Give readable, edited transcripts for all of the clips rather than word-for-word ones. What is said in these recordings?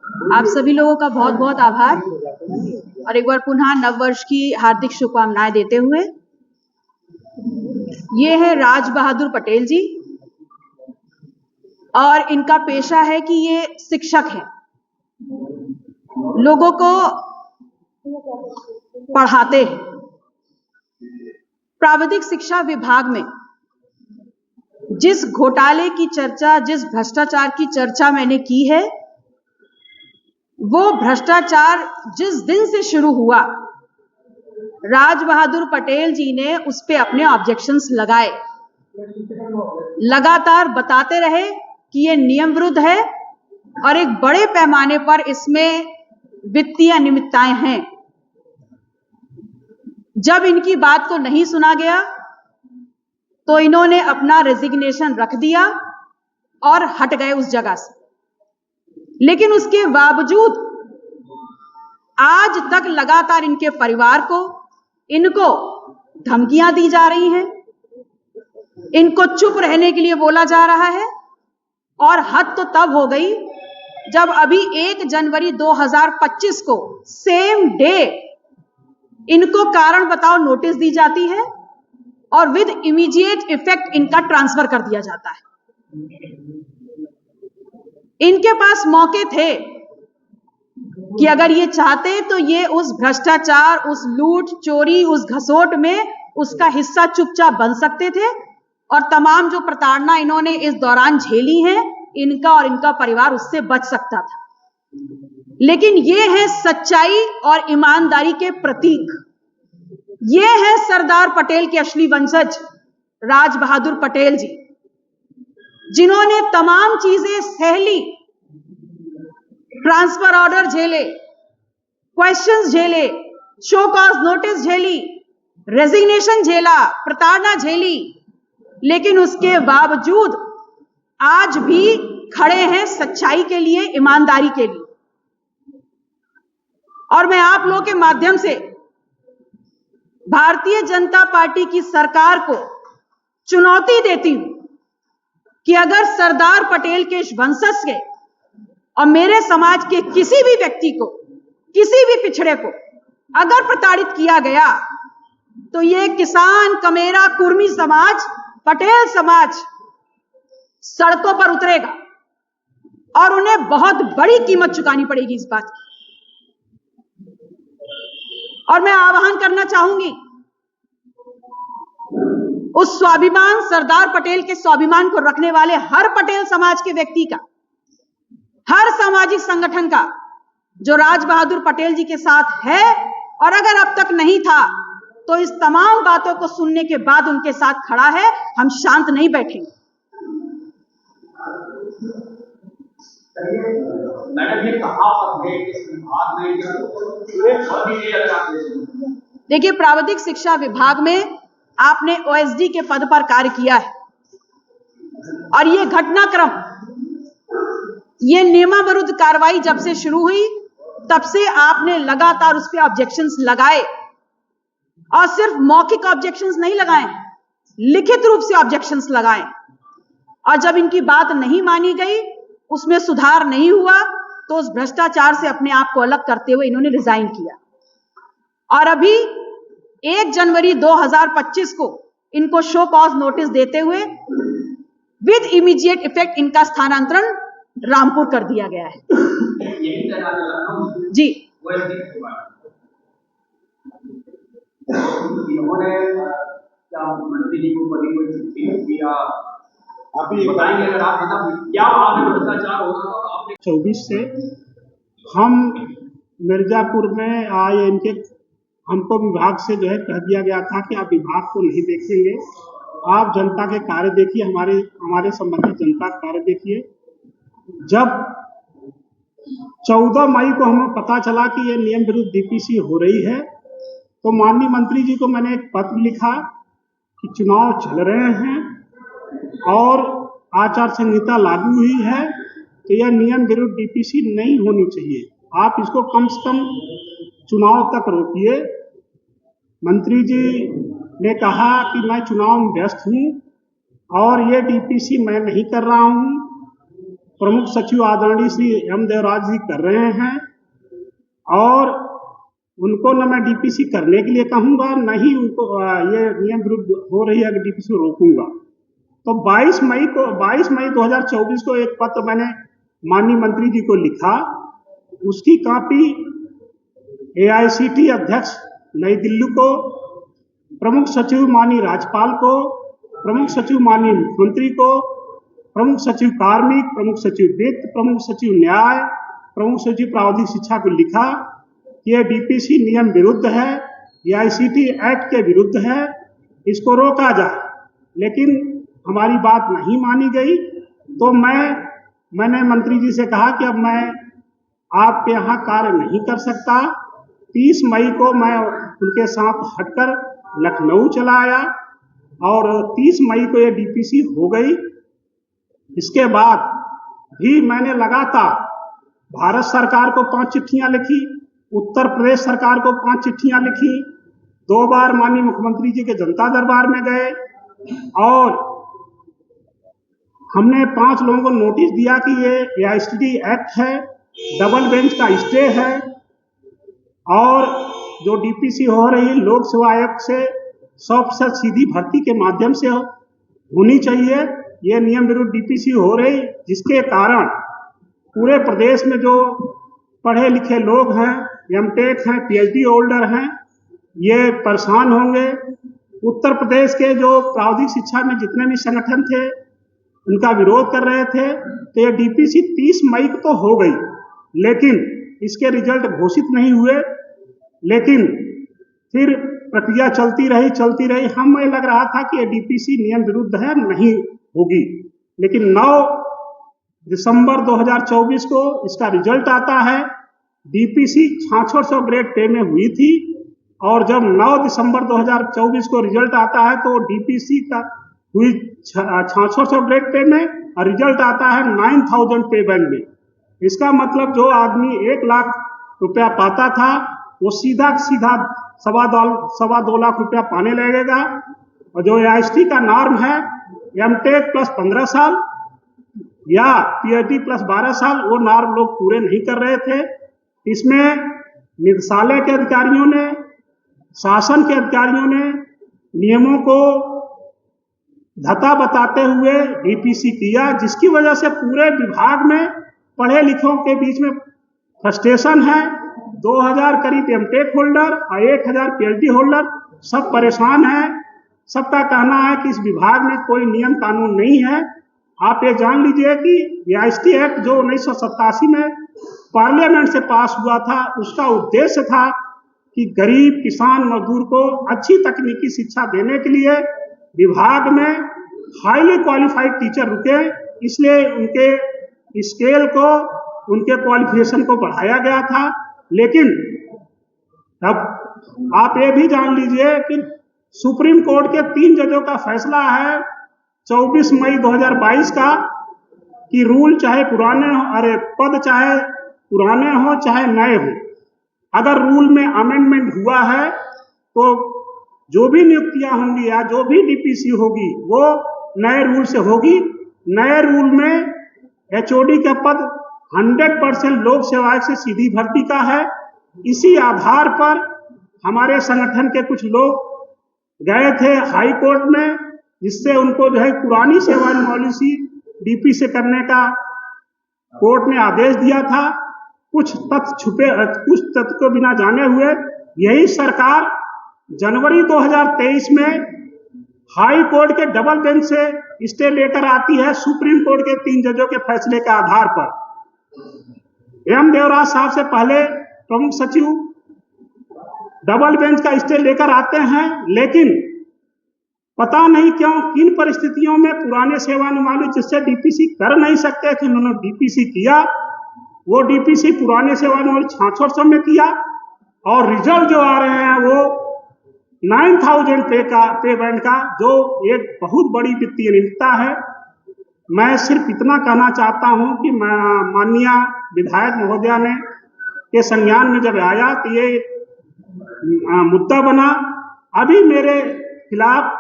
आप सभी लोगों का बहुत बहुत आभार और एक बार पुनः नववर्ष की हार्दिक शुभकामनाएं देते हुए, ये है राज बहादुर पटेल जी और इनका पेशा है कि ये शिक्षक हैं, लोगों को पढ़ाते हैं। प्राविधिक शिक्षा विभाग में जिस घोटाले की चर्चा, जिस भ्रष्टाचार की चर्चा मैंने की है, वो भ्रष्टाचार जिस दिन से शुरू हुआ, राज बहादुर पटेल जी ने उस पे अपने ऑब्जेक्शंस लगाए, लगातार बताते रहे कि ये नियम विरुद्ध है और एक बड़े पैमाने पर इसमें वित्तीय अनियमितताएं हैं। जब इनकी बात को नहीं सुना गया तो इन्होंने अपना रेजिग्नेशन रख दिया और हट गए उस जगह से। लेकिन उसके बावजूद आज तक लगातार इनके परिवार को, इनको धमकियां दी जा रही हैं, इनको चुप रहने के लिए बोला जा रहा है। और हद तो तब हो गई जब अभी 1 जनवरी 2025 को सेम डे इनको कारण बताओ नोटिस दी जाती है और विद इमीडिएट इफेक्ट इनका ट्रांसफर कर दिया जाता है। इनके पास मौके थे कि अगर ये चाहते तो ये उस भ्रष्टाचार, उस लूट चोरी, उस घसोट में उसका हिस्सा चुपचाप बन सकते थे और तमाम जो प्रताड़ना इन्होंने इस दौरान झेली है, इनका और इनका परिवार उससे बच सकता था। लेकिन ये है सच्चाई और ईमानदारी के प्रतीक। ये है सरदार पटेल के असली वंशज राज बहादुर पटेल जी, जिन्होंने तमाम चीजें सह ली, ट्रांसफर ऑर्डर झेले, क्वेश्चंस झेले, शो कॉज नोटिस झेली, रेजिग्नेशन झेला, प्रताड़ना झेली, लेकिन उसके बावजूद आज भी खड़े हैं सच्चाई के लिए, ईमानदारी के लिए। और मैं आप लोगों के माध्यम से भारतीय जनता पार्टी की सरकार को चुनौती देती हूं कि अगर सरदार पटेल के इस वंशज के और मेरे समाज के किसी भी व्यक्ति को, किसी भी पिछड़े को अगर प्रताड़ित किया गया तो ये किसान, कमेरा, कुर्मी समाज, पटेल समाज सड़कों पर उतरेगा और उन्हें बहुत बड़ी कीमत चुकानी पड़ेगी इस बात की। और मैं आह्वान करना चाहूंगी उस स्वाभिमान, सरदार पटेल के स्वाभिमान को रखने वाले हर पटेल समाज के व्यक्ति का, हर सामाजिक संगठन का, जो राज बहादुर पटेल जी के साथ है और अगर अब तक नहीं था तो इस तमाम बातों को सुनने के बाद उनके साथ खड़ा है। हम शांत नहीं बैठेंगे। मैडम, ये कहां पर है इस विभाग में? देखिए, प्राविधिक शिक्षा विभाग में आपने ओएसडी के पद पर कार्य किया है और ये घटनाक्रम, ये नियमाविरुद्ध कार्रवाई जब से शुरू हुई तब से आपने लगातार उस पर ऑब्जेक्शंस लगाए और सिर्फ मौखिक ऑब्जेक्शंस नहीं लगाए, लिखित रूप से ऑब्जेक्शंस लगाए। और जब इनकी बात नहीं मानी गई, उसमें सुधार नहीं हुआ, तो उस भ्रष्टाचार से अपने आप को अलग करते हुए इन्होंने रिजाइन किया। और अभी 1 जनवरी 2025 को इनको शो कॉज नोटिस देते हुए विद इमीडिएट इफेक्ट इनका स्थानांतरण रामपुर कर दिया गया है। जी, इन्होंने क्या मंत्री जी को कभी कोई चिट्ठी दिया? आप ये बताएंगे अगर आप क्या वहां पे भ्रष्टाचार हो रहा था? आपने 24 से हम मिर्जापुर में आए, इनके हमको विभाग से जो है कह दिया गया था कि आप विभाग को नहीं देखेंगे, आप जनता के कार्य देखिए, हमारे संबंधित जनता का कार्य देखिए। जब 14 मई को हमें पता चला कि ये नियम विरुद्ध डीपीसी हो रही है तो माननीय मंत्री जी को मैंने एक पत्र लिखा कि चुनाव चल रहे हैं और आचार संहिता लागू हुई है तो यह नियम विरुद्ध डीपीसी नहीं होनी चाहिए, आप इसको कम से कम चुनाव तक रोकिए। मंत्री जी ने कहा कि मैं चुनाव में व्यस्त हूँ और ये डीपीसी मैं नहीं कर रहा हूँ, प्रमुख सचिव आदरणीय श्री एम देवराज जी कर रहे हैं, और उनको न मैं डीपीसी करने के लिए कहूंगा, न ही उनको ये नियम विरुद्ध हो रही है कि डीपीसी को रोकूंगा। तो 22 मई 2024 को एक पत्र मैंने माननीय मंत्री जी को लिखा, उसकी कॉपी एआईसीटी अध्यक्ष नई दिल्ली को, प्रमुख सचिव माननीय राज्यपाल को, प्रमुख सचिव माननीय मुख्यमंत्री को, प्रमुख सचिव कार्मिक, प्रमुख सचिव वित्त, प्रमुख सचिव न्याय, प्रमुख सचिव प्रावधानिक शिक्षा को लिखा कि यह डीपीसी नियम विरुद्ध है, एआईसीटी एक्ट के विरुद्ध है, इसको रोका जाए। लेकिन हमारी बात नहीं मानी गई। तो मैंने मंत्री जी से कहा कि अब मैं आपके यहाँ कार्य नहीं कर सकता। 30 मई को मैं उनके साथ हटकर लखनऊ चला आया और 30 मई को ये डीपीसी हो गई। इसके बाद भी मैंने लगातार भारत सरकार को 5 चिट्ठियां लिखी, उत्तर प्रदेश सरकार को 5 चिट्ठियां लिखी, 2 बार माननीय मुख्यमंत्री जी के जनता दरबार में गए और हमने 5 लोगों को नोटिस दिया कि ये एआईसीटी एक्ट है, डबल बेंच का स्टे है और जो डीपीसी हो रही लोक सेवा आयोग से 100% सीधी भर्ती के माध्यम से होनी चाहिए। ये नियम विरुद्ध डीपीसी हो रही, जिसके कारण पूरे प्रदेश में जो पढ़े लिखे लोग हैं, एमटेक हैं, पीएचडी होल्डर हैं, ये परेशान होंगे। उत्तर प्रदेश के जो प्रावधानिक शिक्षा में जितने भी संगठन थे उनका विरोध कर रहे थे। तो ये डीपीसी 30 मई को तो हो गई, लेकिन इसके रिजल्ट घोषित नहीं हुए। लेकिन फिर प्रक्रिया चलती रही। हमें लग रहा था कि ये डीपीसी नियम विरुद्ध है, नहीं होगी। लेकिन 9 दिसंबर 2024 को इसका रिजल्ट आता है। डीपीसी 6600 ग्रेड पे में हुई थी और जब 9 दिसंबर 2024 को रिजल्ट आता है तो डीपीसी का हुई 6600 ग्रेड पे में और रिजल्ट आता है 9000 पे बैंड में। इसका मतलब जो आदमी 1 लाख रुपया पाता था वो सीधा 2.25 लाख रुपया पाने लगेगा। और जो एआईसीटी का नॉर्म है एमटेक प्लस 15 साल या पीएचडी प्लस 12 साल, वो नॉर्म लोग पूरे नहीं कर रहे थे। इसमें निदेशालय के अधिकारियों ने, शासन के अधिकारियों ने नियमों को धता बताते हुए डीपीसी किया, जिसकी वजह से पूरे विभाग में पढ़े लिखों के बीच में फ्रस्ट्रेशन है। 2000 करीब एमटेक होल्डर और 1000 पीएचडी होल्डर सब परेशान हैं। सबका कहना है कि इस विभाग में कोई नियम कानून नहीं है। आप ये जान लीजिए कि एआईसीटी एक्ट जो 1987 में पार्लियामेंट से पास हुआ था, उसका उद्देश्य था कि गरीब किसान मजदूर को अच्छी तकनीकी शिक्षा देने के लिए विभाग में हाईली क्वालिफाइड टीचर रुके, इसलिए उनके स्केल को, उनके क्वालिफिकेशन को बढ़ाया गया था। लेकिन अब आप ये भी जान लीजिए कि सुप्रीम कोर्ट के 3 जजों का फैसला है 24 मई 2022 का कि रूल चाहे पुराने हो, पद चाहे पुराने हो चाहे नए हो, अगर रूल में अमेंडमेंट हुआ है तो जो भी नियुक्तियां होंगी या जो भी डीपीसी होगी वो नए रूल से होगी। नए रूल में एचओडी का पद 100% लोक सेवा आयोग से सीधी भर्ती का है। इसी आधार पर हमारे संगठन के कुछ लोग गए थे हाई कोर्ट में, जिससे उनको जो है पुरानी सेवानिवृत्ति डीपी से करने का कोर्ट ने आदेश दिया था। कुछ तथ्य को बिना जाने हुए यही सरकार जनवरी 2023 में हाई कोर्ट के डबल बेंच से स्टे लेकर आती है सुप्रीम कोर्ट के 3 जजों के फैसले के आधार पर। एम देवराज साहब से पहले प्रमुख सचिव डबल बेंच का स्टे लेकर आते हैं, लेकिन पता नहीं क्यों किन परिस्थितियों में पुराने सेवानिवृत्त जिससे डीपीसी कर नहीं सकते थे, उन्होंने डीपीसी किया। वो डीपीसी पुराने सेवानिवृत्त 6600 में किया और रिजल्ट जो आ रहे हैं वो 9000 पे बैंड का, जो एक बहुत बड़ी वित्तीय निंदा है। मैं सिर्फ इतना कहना चाहता हूं कि माननीय विधायक महोदया ने के संज्ञान में जब आया तो ये मुद्दा बना। अभी मेरे खिलाफ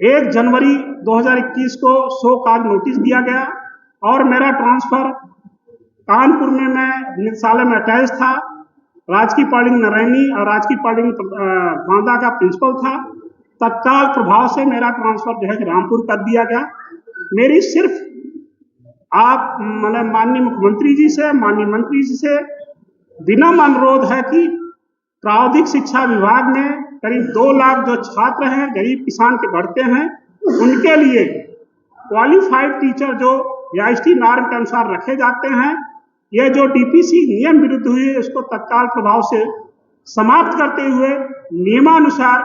1 जनवरी 2021 को शो कॉज नोटिस दिया गया और मेरा ट्रांसफर कानपुर में मैं निदेशालय में अटैच था। राजकीय पॉलिंग नरैनी और राजकीय पॉलिंग बांदा का प्रिंसिपल था। तत्काल प्रभाव से मेरा ट्रांसफर जो है रामपुर कर दिया गया। मेरी सिर्फ आप मतलब माननीय मुख्यमंत्री जी से, माननीय मंत्री जी से विनम्र अनुरोध है कि प्रावधिक शिक्षा विभाग में करीब 2 लाख जो छात्र हैं, गरीब किसान के बढ़ते हैं, उनके लिए क्वालिफाइड टीचर जो IST नॉर्म के अनुसार रखे जाते हैं, यह जो DPC नियम विरुद्ध हुई है इसको तत्काल प्रभाव से समाप्त करते हुए नियमानुसार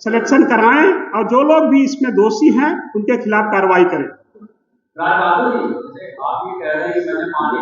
सिलेक्शन कराएं और जो लोग भी इसमें दोषी हैं उनके खिलाफ कार्रवाई करें। राज बहादुर जी, आप ये कह रहे हैं कि मैंने मानी